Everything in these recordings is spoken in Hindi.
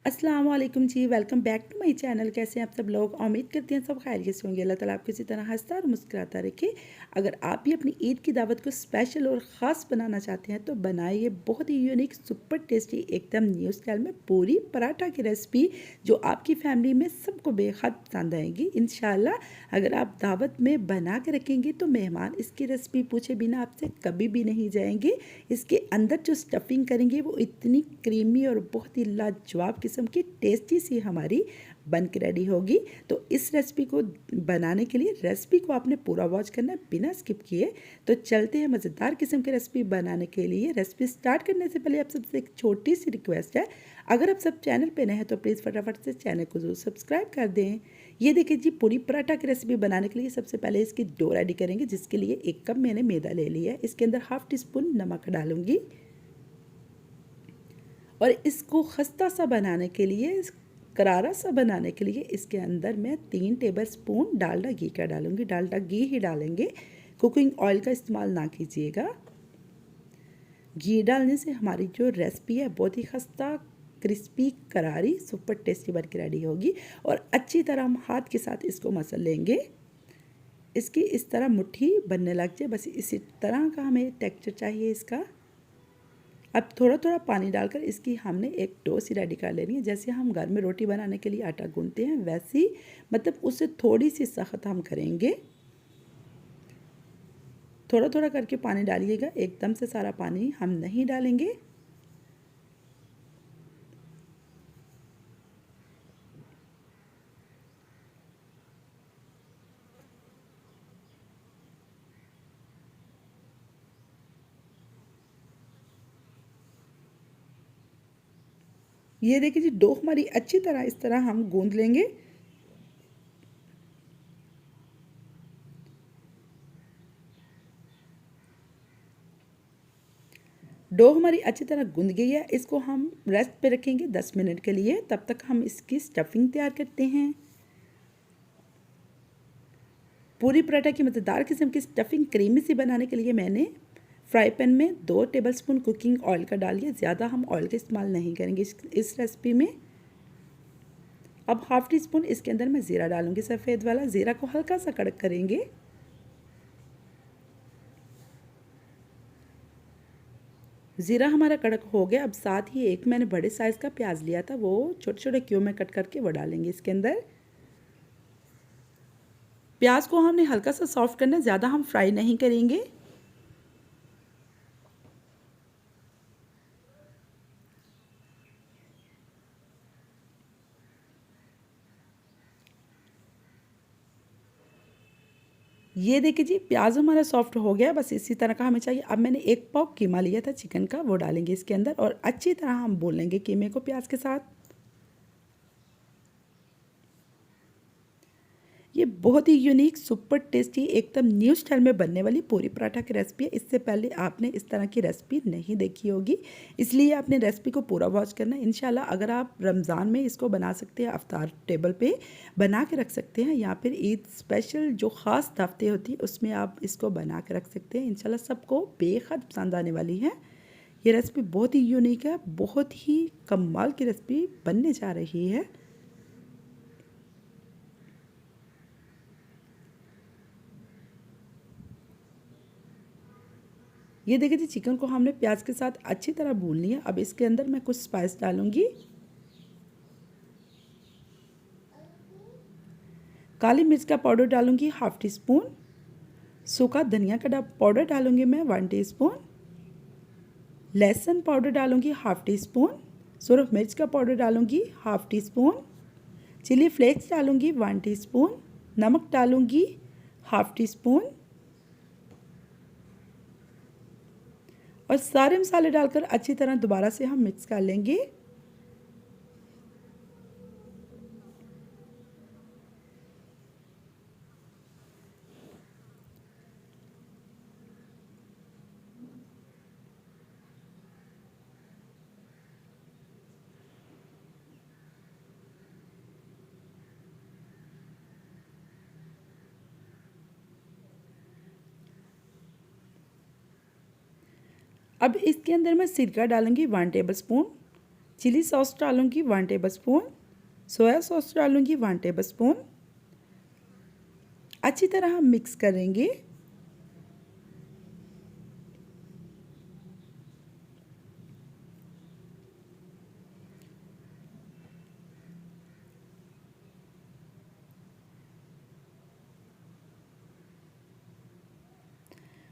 अस्सलाम वालेकुम जी। Welcome back to my channel. कैसे हैं आप सब लोग? उम्मीद करते हैं सब खैरियत से होंगे। अल्लाह ताला आपको इसी तरह हंसता और मुस्कुराता रखे। अगर आप भी अपनी ईद की दावत को स्पेशल और ख़ास बनाना चाहते हैं तो बनाइए बहुत ही यूनिक सुपर टेस्टी एकदम न्यू स्टाइल में पूरी पराठा की रेसिपी जो आपकी फैमिली में सबको बेहद पसंद आएगी इंशाल्लाह। अगर आप दावत में बना के रखेंगे तो मेहमान इसकी रेसिपी पूछे बिना आपसे कभी भी नहीं जाएंगे। इसके अंदर जो स्टफिंग करेंगे वो इतनी क्रीमी और बहुत ही लाजवाब किस्म की टेस्टी सी हमारी बन के रेडी होगी। तो इस रेसिपी को बनाने के लिए रेसिपी को आपने पूरा वॉच करना है बिना स्किप किए। तो चलते हैं मज़ेदार किस्म की रेसिपी बनाने के लिए। रेसिपी स्टार्ट करने से पहले आप सबसे एक छोटी सी रिक्वेस्ट है, अगर आप सब चैनल पे नए हैं तो प्लीज़ फटाफट से चैनल को जरूर सब्सक्राइब कर दें। ये देखिए जी, पूरी पराठा की रेसिपी बनाने के लिए सबसे पहले इसकी डो रेडी करेंगे, जिसके लिए 1 कप मैंने मैदा ले लिया है। इसके अंदर हाफ टी स्पून नमक डालूंगी और इसको खस्ता सा बनाने के लिए, करारा सा बनाने के लिए इसके अंदर मैं 3 टेबलस्पून डालडा घी का डालूंगी। डालडा घी ही डालेंगे, कुकिंग ऑयल का इस्तेमाल ना कीजिएगा। घी डालने से हमारी जो रेसिपी है बहुत ही खस्ता क्रिस्पी करारी सुपर टेस्टी बन के रेडी होगी। और अच्छी तरह हम हाथ के साथ इसको मसल लेंगे। इसकी इस तरह मुट्ठी बनने लग जाए, बस इसी तरह का हमें टेक्सचर चाहिए इसका। अब थोड़ा थोड़ा पानी डालकर इसकी हमने एक डो सी रेडी कर लेनी है। जैसे हम घर में रोटी बनाने के लिए आटा गूंथते हैं वैसी, मतलब उससे थोड़ी सी सख्त हम करेंगे। थोड़ा थोड़ा करके पानी डालिएगा, एकदम से सारा पानी हम नहीं डालेंगे। ये देखिए जी, डो हमारी अच्छी तरह इस तरह हम गूंद लेंगे। डो हमारी अच्छी तरह गूंद गई है। इसको हम रेस्ट पे रखेंगे 10 मिनट के लिए। तब तक हम इसकी स्टफिंग तैयार करते हैं। पूरी पराठा की मज़ेदार किस्म की स्टफिंग क्रीमी सी बनाने के लिए मैंने फ्राई पैन में 2 टेबलस्पून कुकिंग ऑयल का डालिए। ज़्यादा हम ऑयल का इस्तेमाल नहीं करेंगे इस रेसिपी में। अब हाफ टी स्पून इसके अंदर मैं ज़ीरा डालूंगी, सफ़ेद वाला। ज़ीरा को हल्का सा कड़क करेंगे। ज़ीरा हमारा कड़क हो गया। अब साथ ही एक मैंने बड़े साइज़ का प्याज लिया था, वो छोटे छोटे क्यूब में कट करके वो डालेंगे इसके अंदर। प्याज को हमने हल्का सा सॉफ्ट करना है, ज़्यादा हम फ्राई नहीं करेंगे। ये देखिए जी, प्याज हमारा सॉफ्ट हो गया, बस इसी तरह का हमें चाहिए। अब मैंने 1 पाव कीमा लिया था चिकन का, वो डालेंगे इसके अंदर और अच्छी तरह हम भून लेंगे कीमे को प्याज के साथ। ये बहुत ही यूनिक सुपर टेस्टी एकदम न्यू स्टाइल में बनने वाली पूरी पराठा की रेसिपी है। इससे पहले आपने इस तरह की रेसिपी नहीं देखी होगी, इसलिए आपने रेसिपी को पूरा वॉच करना है। इंशाल्लाह अगर आप रमज़ान में इसको बना सकते हैं, अफ्तार टेबल पे बना के रख सकते हैं, या फिर ईद स्पेशल जो ख़ास दावतें होती है उसमें आप इसको बना के रख सकते हैं। इंशाल्लाह सबको बेहद पसंद आने वाली है। ये रेसिपी बहुत ही यूनिक है, बहुत ही कमाल की रेसिपी बनने जा रही है। ये देखिए जी, चिकन को हमने प्याज के साथ अच्छी तरह भून लिया। अब इसके अंदर मैं कुछ स्पाइस डालूंगी। काली मिर्च का पाउडर डालूंगी हाफ टी स्पून। सूखा धनिया का पाउडर डालूंगी मैं 1 टीस्पून। लहसुन पाउडर डालूंगी हाफ टी स्पून। सुरख मिर्च का पाउडर डालूंगी half teaspoon. Chilli flakes डालूंगी 1 टीस्पून। नमक डालूंगी हाफ टी स्पून और सारे मसाले डालकर अच्छी तरह दोबारा से हम मिक्स कर लेंगे। अब इसके अंदर मैं सिरका डालूंगी 1 टेबलस्पून। चिली सॉस डालूँगी 1 टेबलस्पून, सोया सॉस डालूँगी 1 टेबलस्पून। अच्छी तरह हम मिक्स करेंगे।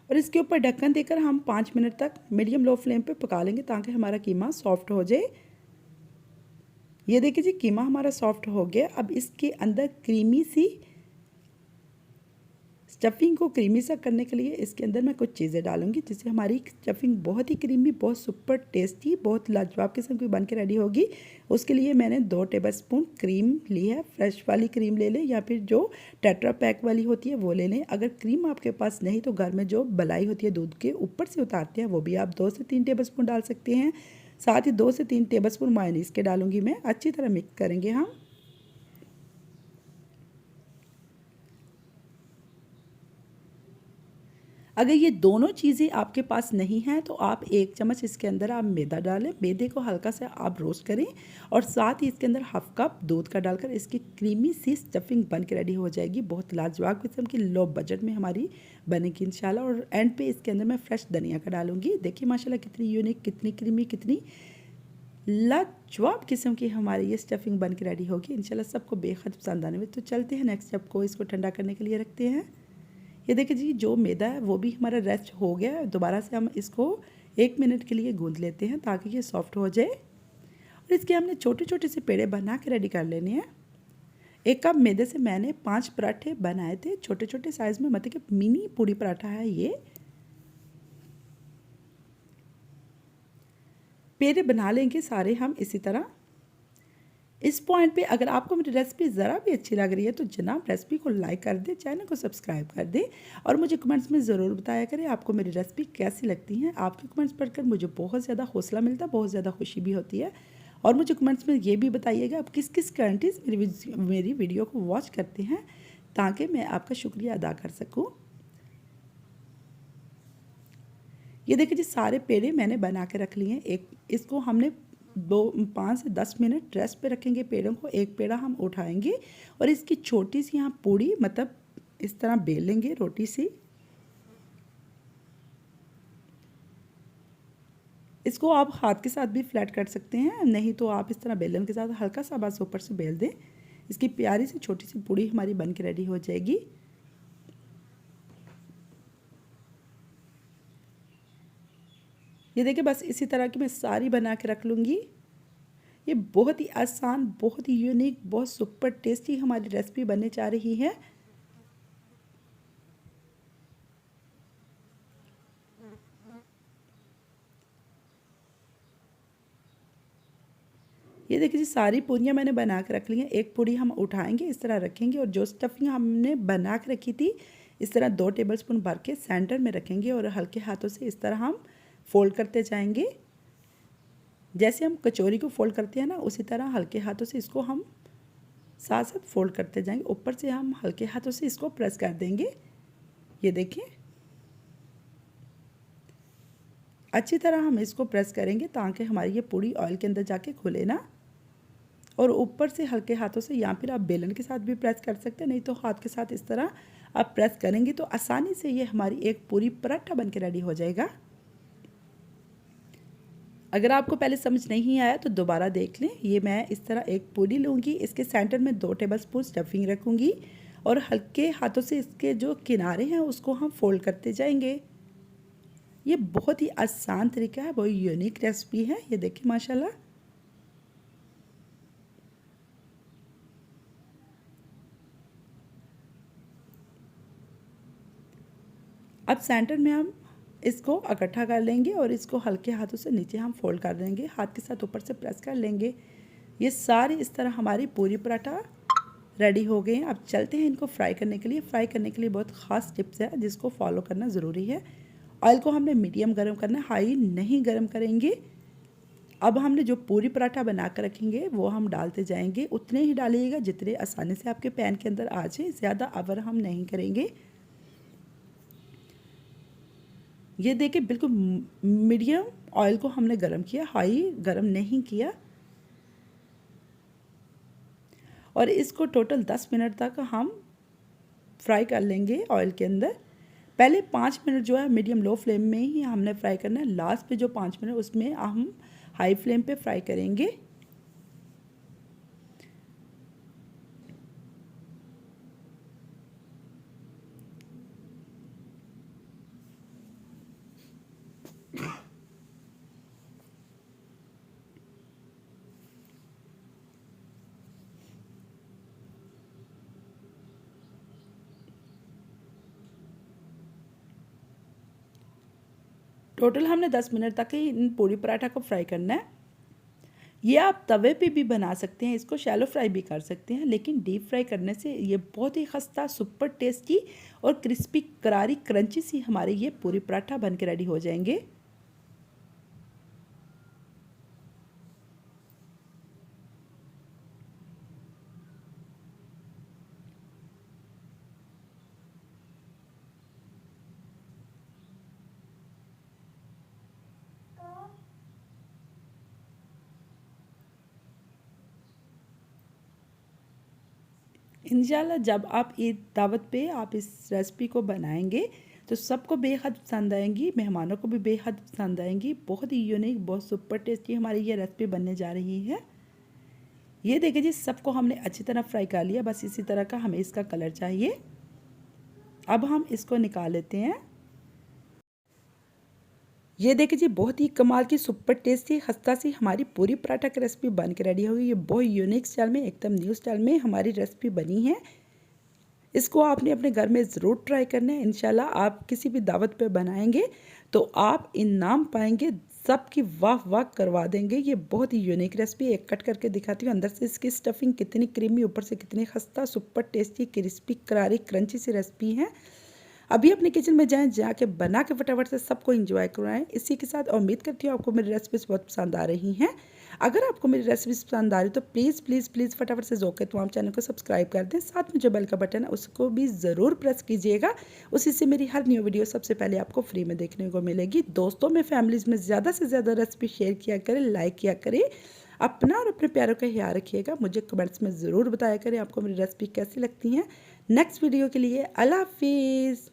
और इसके ऊपर ढक्कन देकर हम 5 मिनट तक मीडियम लो फ्लेम पे पका लेंगे ताकि हमारा कीमा सॉफ्ट हो जाए। ये देखिए जी, कीमा हमारा सॉफ्ट हो गया। अब इसके अंदर क्रीमी सी स्टफिंग को क्रीमी सा करने के लिए इसके अंदर मैं कुछ चीज़ें डालूंगी जिससे हमारी स्टफिंग बहुत ही क्रीमी, बहुत सुपर टेस्टी, बहुत लाजवाब किस्म की बन के रेडी होगी। उसके लिए मैंने 2 टेबलस्पून क्रीम ली है। फ्रेश वाली क्रीम ले लें या फिर जो टेट्रा पैक वाली होती है वो ले लें। अगर क्रीम आपके पास नहीं तो घर में जो मलाई होती है दूध के ऊपर से उतारते हैं वो भी आप 2 से 3 टेबलस्पून डाल सकते हैं। साथ ही 2 से 3 टेबलस्पून मायोनीज के डालूंगी मैं। अच्छी तरह मिक्स करेंगे हम। अगर ये दोनों चीज़ें आपके पास नहीं हैं तो आप 1 चम्मच इसके अंदर आप मैदा डालें। मैदे को हल्का सा आप रोस्ट करें और साथ ही इसके अंदर हाफ कप दूध का डालकर इसकी क्रीमी सी स्टफिंग बन के रेडी हो जाएगी। बहुत लाजवाब किस्म की लो बजट में हमारी बनेगी इंशाल्लाह। और एंड पे इसके अंदर मैं फ्रेश धनिया का डालूंगी। देखिए माशाल्लाह कितनी यूनिक, कितनी क्रीमी, कितनी लाजवाब किस्म की हमारी ये स्टफिंग बन के रेडी होगी इंशाल्लाह। सबको बेहद पसंद आने में। तो चलते हैं नेक्स्ट स्टेप को, इसको ठंडा करने के लिए रखते हैं। ये देखिए जी, जो मैदा है वो भी हमारा रेस्ट हो गया है। दोबारा से हम इसको 1 मिनट के लिए गूंद लेते हैं ताकि ये सॉफ्ट हो जाए। और इसके हमने छोटे छोटे से पेड़े बना के रेडी कर लेने हैं। 1 कप मैदे से मैंने 5 पराठे बनाए थे, छोटे छोटे साइज़ में, मतलब कि मिनी पूड़ी पराठा है ये। पेड़े बना लेंगे सारे हम इसी तरह। इस पॉइंट पे अगर आपको मेरी रेसिपी ज़रा भी अच्छी लग रही है तो जनाब रेसिपी को लाइक कर दें, चैनल को सब्सक्राइब कर दें और मुझे कमेंट्स में ज़रूर बताया करें आपको मेरी रेसिपी कैसी लगती हैं। आपके कमेंट्स पढ़कर मुझे बहुत ज़्यादा हौसला मिलता है, बहुत ज़्यादा खुशी भी होती है। और मुझे कमेंट्स में ये भी बताइएगा आप किस किस कंट्रीज़ मेरी वीडियो को वॉच करते हैं ताकि मैं आपका शुक्रिया अदा कर सकूँ। ये देखिए जी, सारे पेड़े मैंने बना के रख लिए हैं। इसको हमने 5 से 10 मिनट रेस्ट पे रखेंगे पेड़ों को। एक पेड़ा हम उठाएंगे और इसकी छोटी सी यहाँ पूड़ी, मतलब इस तरह बेल लेंगे रोटी सी। इसको आप हाथ के साथ भी फ्लैट कर सकते हैं, नहीं तो आप इस तरह बेलन के साथ हल्का सा बस ऊपर से बेल दें। इसकी प्यारी सी छोटी सी पूड़ी हमारी बन के रेडी हो जाएगी। ये देखिए, बस इसी तरह की मैं सारी बना के रख लूँगी। ये बहुत ही आसान, बहुत ही यूनिक, बहुत सुपर टेस्टी हमारी रेसिपी बनने जा रही है। ये देखिए जी, सारी पूरियाँ मैंने बना के रख ली हैं। एक पूरी हम उठाएंगे, इस तरह रखेंगे और जो स्टफिंग हमने बना के रखी थी इस तरह 2 टेबलस्पून भर के सेंटर में रखेंगे और हल्के हाथों से इस तरह हम फोल्ड करते जाएंगे। जैसे हम कचौरी को फोल्ड करते हैं ना, उसी तरह हल्के हाथों से इसको हम साथ साथ फोल्ड करते जाएंगे। ऊपर से हम हल्के हाथों से इसको प्रेस कर देंगे। ये देखिए, अच्छी तरह हम इसको प्रेस करेंगे ताकि हमारी ये पूड़ी ऑयल के अंदर जाके खुले ना। और ऊपर से हल्के हाथों से, या फिर आप बेलन के साथ भी प्रेस कर सकते हैं, नहीं तो हाथ के साथ इस तरह आप प्रेस करेंगे तो आसानी से ये हमारी एक पूरी पराठा बन के रेडी हो जाएगा। अगर आपको पहले समझ नहीं आया तो दोबारा देख लें। ये मैं इस तरह एक पूरी लूँगी, इसके सेंटर में 2 टेबलस्पून स्टफिंग रखूँगी और हल्के हाथों से इसके जो किनारे हैं उसको हम फोल्ड करते जाएंगे। ये बहुत ही आसान तरीका है, बहुत यूनिक रेसिपी है। ये देखिए माशाल्लाह। अब सेंटर में हम इसको इकट्ठा कर लेंगे और इसको हल्के हाथों से नीचे हम फोल्ड कर देंगे, हाथ के साथ ऊपर से प्रेस कर लेंगे। ये सारी इस तरह हमारी पूरी पराठा रेडी हो गए हैं। अब चलते हैं इनको फ्राई करने के लिए। फ्राई करने के लिए बहुत ख़ास टिप्स है जिसको फॉलो करना ज़रूरी है। ऑयल को हमने मीडियम गर्म करना है, हाई नहीं गर्म करेंगे। अब हमने जो पूरी पराठा बना कर रखेंगे वो हम डालते जाएंगे। उतने ही डालिएगा जितने आसानी से आपके पैन के अंदर आ जाए, ज़्यादा अवर हम नहीं करेंगे। ये देखिए, बिल्कुल मीडियम ऑयल को हमने गर्म किया, हाई गर्म नहीं किया। और इसको टोटल 10 मिनट तक हम फ्राई कर लेंगे ऑयल के अंदर। पहले 5 मिनट जो है मीडियम लो फ्लेम में ही हमने फ्राई करना है। लास्ट पे जो 5 मिनट उसमें हम हाई फ्लेम पे फ्राई करेंगे। टोटल हमने 10 मिनट तक ही इन पूरी पराठा को फ्राई करना है। ये आप तवे पे भी बना सकते हैं, इसको शैलो फ्राई भी कर सकते हैं, लेकिन डीप फ्राई करने से ये बहुत ही खस्ता सुपर टेस्टी और क्रिस्पी करारी क्रंची सी हमारे ये पूरी पराठा बन के रेडी हो जाएंगे। इंशाल्लाह जब आप ईद दावत पे आप इस रेसिपी को बनाएंगे तो सबको बेहद पसंद आएंगी, मेहमानों को भी बेहद पसंद आएंगी। बहुत ही यूनिक, बहुत सुपर टेस्टी हमारी ये रेसिपी बनने जा रही है। ये देखिए जी, सबको हमने अच्छी तरह फ्राई कर लिया, बस इसी तरह का हमें इसका कलर चाहिए। अब हम इसको निकाल लेते हैं। ये देखिए जी, बहुत ही कमाल की सुपर टेस्टी खस्ता सी हमारी पूरी पराठा की रेसिपी बन के रेडी हो गई। ये बहुत यूनिक स्टाइल में, एकदम न्यू स्टाइल में हमारी रेसिपी बनी है। इसको आपने अपने घर में ज़रूर ट्राई करना है। इंशाल्लाह आप किसी भी दावत पे बनाएंगे तो आप इनाम पाएंगे, सबकी वाह वाह करवा देंगे। ये बहुत ही यूनिक रेसिपी, एक कट करके दिखाती हूँ। अंदर से इसकी स्टफिंग कितनी क्रीमी, ऊपर से कितनी खस्ता सुपर टेस्टी क्रिस्पी करारी क्रंची सी रेसिपी है। अभी अपने किचन में जाएं, जाके बना के फटाफट से सबको एंजॉय करवाएं। इसी के साथ उम्मीद करती हूँ आपको मेरी रेसिपीज़ बहुत पसंद आ रही हैं। अगर आपको मेरी रेसिपीज़ पसंद आ रही तो प्लीज़ प्लीज़ प्लीज़ फटाफट से ज़ोके तमाम चैनल को सब्सक्राइब कर दें। साथ में जो बेल का बटन है उसको भी ज़रूर प्रेस कीजिएगा, उसी से मेरी हर न्यू वीडियो सबसे पहले आपको फ्री में देखने को मिलेगी। दोस्तों में, फैमिलीज़ में ज़्यादा से ज़्यादा रेसिपी शेयर किया करें, लाइक किया करें। अपना और अपने प्यारों का ख्याल रखिएगा। मुझे कमेंट्स में ज़रूर बताया करें आपको मेरी रेसिपी कैसी लगती हैं। नेक्स्ट वीडियो के लिए अल्लाह हाफिज़।